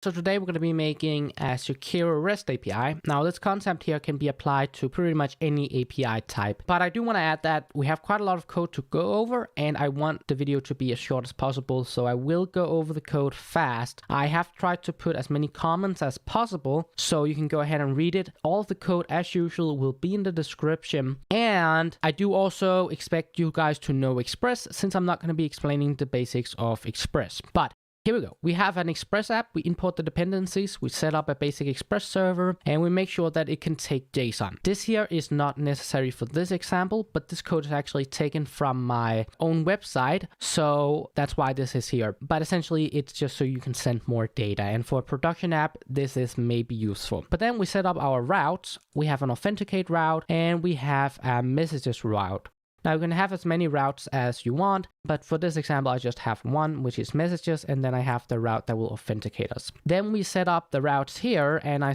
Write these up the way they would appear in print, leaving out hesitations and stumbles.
So today we're going to be making a secure REST API. Now this concept here can be applied to pretty much any API type, but I do want to add that we have quite a lot of code to go over and I want the video to be as short as possible, so I will go over the code fast. I have tried to put as many comments as possible, so you can go ahead and read it. All of the code as usual will be in the description, and I do also expect you guys to know Express since I'm not going to be explaining the basics of Express. But here we go. We have an Express app. We import the dependencies. We set up a basic Express server and we make sure that it can take JSON. This here is not necessary for this example, but this code is actually taken from my own website. So that's why this is here. But essentially it's just so you can send more data. And for a production app, this is maybe useful. But then we set up our routes. We have an Authenticate route and we have a messages route. Now you can have as many routes as you want, but for this example, I just have one, which is messages, and then I have the route that will authenticate us. Then we set up the routes here, and I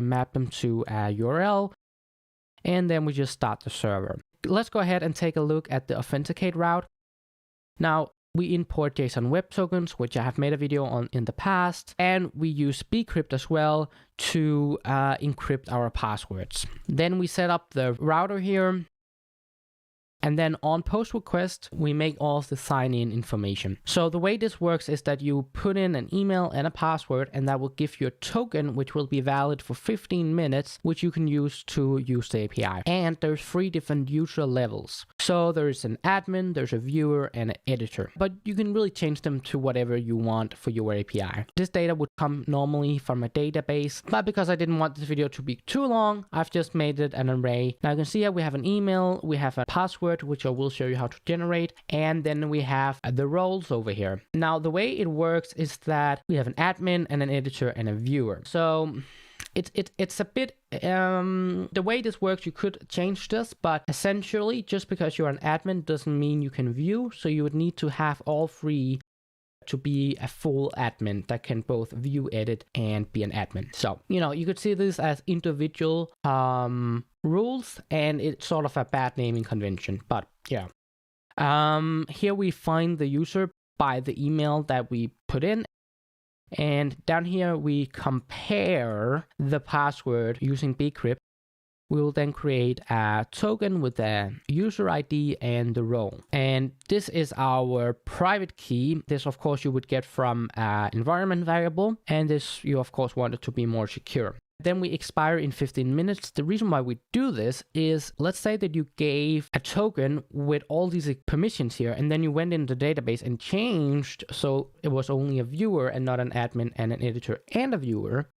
map them to a URL, and then we just start the server. Let's go ahead and take a look at the authenticate route. Now, we import JSON web tokens, which I have made a video on in the past, and we use bcrypt as well to encrypt our passwords. Then we set up the router here. And then on post request, we make all of the sign-in information. So the way this works is that you put in an email and a password, and that will give you a token, which will be valid for 15 minutes, which you can use to use the API. And there's 3 different user levels. So there's an admin, there's a viewer, and an editor. But you can really change them to whatever you want for your API. This data would come normally from a database, but because I didn't want this video to be too long, I've just made it an array. Now you can see here we have an email, we have a password, which I will show you how to generate, and then we have the roles over here. Now the way it works is that we have an admin and an editor and a viewer. So it's a bit the way this works, you could change this, but essentially just because you're an admin doesn't mean you can view, so you would need to have all 3 to be a full admin that can both view, edit, and be an admin. So, you could see this as individual rules, and it's sort of a bad naming convention, but yeah. Here we find the user by the email that we put in, and down here we compare the password using bcrypt. We will then create a token with the user ID and the role. And this is our private key. This, of course, you would get from an environment variable. And this, you, of course, want it to be more secure. Then we expire in 15 minutes. The reason why we do this is, let's say that you gave a token with all these permissions here, and then you went in the database and changed so it was only a viewer and not an admin and an editor and a viewer.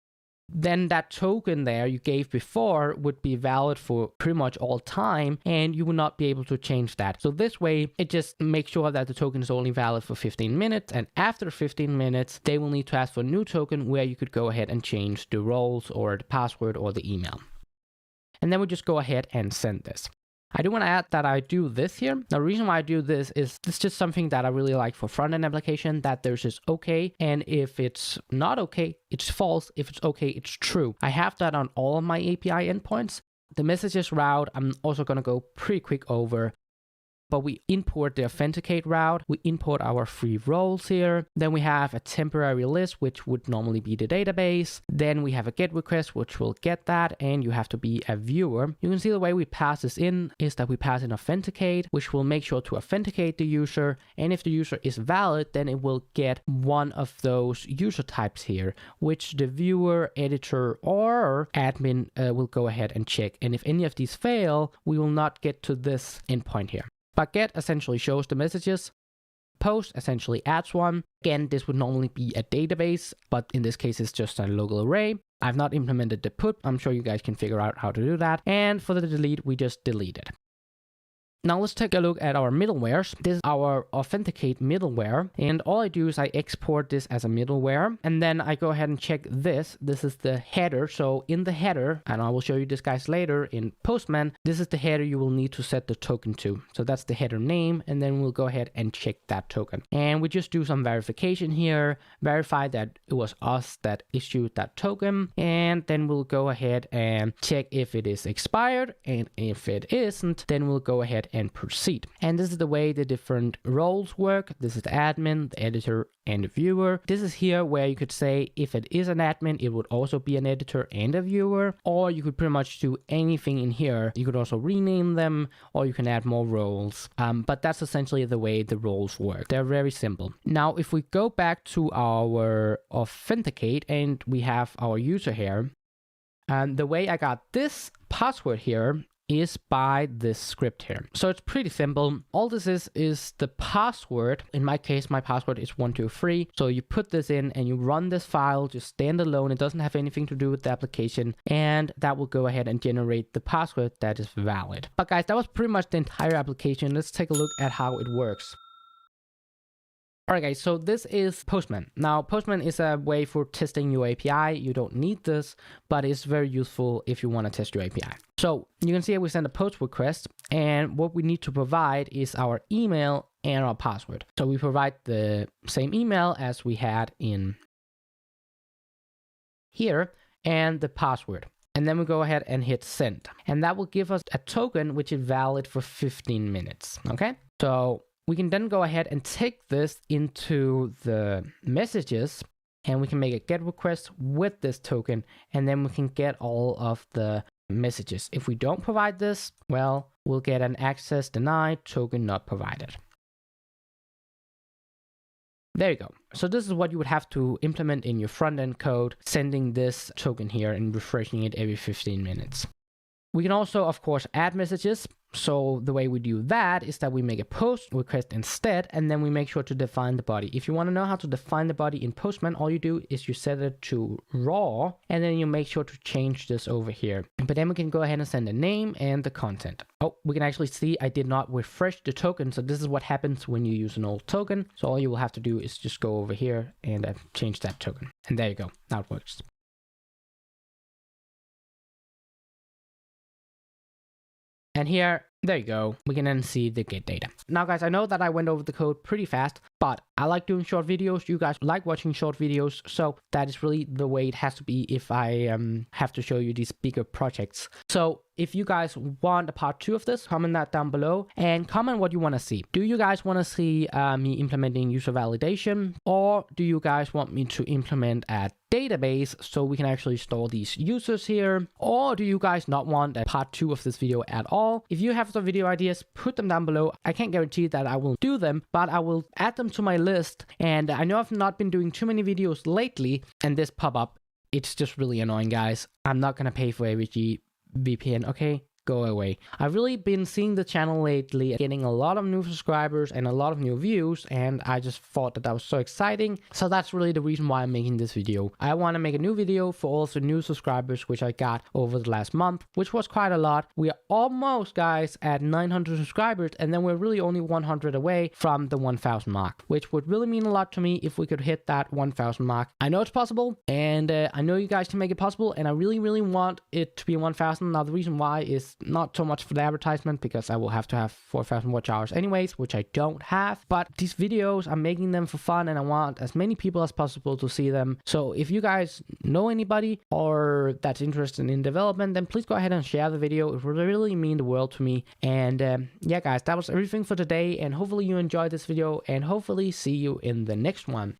Then that token there you gave before would be valid for pretty much all time, and you will not be able to change that. So this way, it just makes sure that the token is only valid for 15 minutes, and after 15 minutes, they will need to ask for a new token where you could go ahead and change the roles or the password or the email. And then we just go ahead and send this. I do want to add that I do this here. The reason why I do this is it's just something that I really like for front-end application, that there's just okay, and if it's not okay, it's false. If it's okay, it's true. I have that on all of my API endpoints. The messages route, I'm also going to go pretty quick over. But we import the Authenticate route, we import our 3 roles here, then we have a temporary list, which would normally be the database, then we have a GET request, which will get that, and you have to be a viewer. You can see the way we pass this in is that we pass in Authenticate, which will make sure to authenticate the user, and if the user is valid, then it will get one of those user types here, which the viewer, editor, or admin will go ahead and check, and if any of these fail, we will not get to this endpoint here. But get essentially shows the messages. Post essentially adds one. Again, this would normally be a database, but in this case, it's just a local array. I've not implemented the put. I'm sure you guys can figure out how to do that. And for the delete, we just delete it. Now let's take a look at our middlewares. This is our Authenticate middleware, and all I do is I export this as a middleware, and then I go ahead and check this. This is the header. So in the header, and I will show you this guys later in Postman, this is the header you will need to set the token to. So that's the header name, and then we'll go ahead and check that token. And we just do some verification here, verify that it was us that issued that token, and then we'll go ahead and check if it is expired, and if it isn't, then we'll go ahead and proceed. And this is the way the different roles work. This is the admin, the editor, and the viewer. This is here where you could say if it is an admin, it would also be an editor and a viewer, or you could pretty much do anything in here. You could also rename them, or you can add more roles. But that's essentially the way the roles work. They're very simple. Now, if we go back to our Authenticate and we have our user here, and the way I got this password here is by this script here. So it's pretty simple. All this is the password. In my case, my password is 123. So you put this in and you run this file just standalone. It doesn't have anything to do with the application, and that will go ahead and generate the password that is valid. But guys, that was pretty much the entire application. Let's take a look at how it works. Alright guys, so this is Postman. Now Postman is a way for testing your API. You don't need this, but it's very useful if you want to test your API. So you can see we send a post request, and what we need to provide is our email and our password. So we provide the same email as we had in here and the password. And then we go ahead and hit send. And that will give us a token which is valid for 15 minutes. Okay, so we can then go ahead and take this into the messages, and we can make a get request with this token, and then we can get all of the messages. If we don't provide this, well, we'll get an access denied, token not provided. There you go. So this is what you would have to implement in your front-end code, sending this token here and refreshing it every 15 minutes. We can also, of course, add messages. So the way we do that is that we make a post request instead, and then we make sure to define the body. If you want to know how to define the body in Postman, all you do is you set it to raw, and then you make sure to change this over here. But then we can go ahead and send the name and the content. Oh, we can actually see I did not refresh the token. So this is what happens when you use an old token. So all you will have to do is just go over here and change that token. And there you go. Now it works. And here, there you go. We can then see the get data. Now guys, I know that I went over the code pretty fast, but I like doing short videos. You guys like watching short videos. So that is really the way it has to be if I have to show you these bigger projects. So if you guys want a part 2 of this, comment that down below and comment what you want to see. Do you guys want to see me implementing user validation, or do you guys want me to implement a database so we can actually store these users here? Or do you guys not want a part 2 of this video at all? If you have some video ideas, put them down below. I can't guarantee that I will do them, but I will add them to my list. And I know I've not been doing too many videos lately, and this pop up, it's just really annoying, guys. I'm not gonna pay for every VPN, okay? Go away. I've really been seeing the channel lately, getting a lot of new subscribers and a lot of new views, and I just thought that was so exciting. So that's really the reason why I'm making this video. I want to make a new video for all the new subscribers which I got over the last month, which was quite a lot. We are almost, guys, at 900 subscribers, and then we're really only 100 away from the 1000 mark, which would really mean a lot to me if we could hit that 1000 mark. I know it's possible, and I know you guys can make it possible, and I really want it to be 1000. Now the reason why is not so much for the advertisement, because I will have to have 4,000 watch hours anyways, which I don't have. But these videos, I'm making them for fun, and I want as many people as possible to see them. So if you guys know anybody or that's interested in development, then please go ahead and share the video. It would really mean the world to me. And yeah, guys, that was everything for today, and hopefully you enjoyed this video, and hopefully see you in the next one.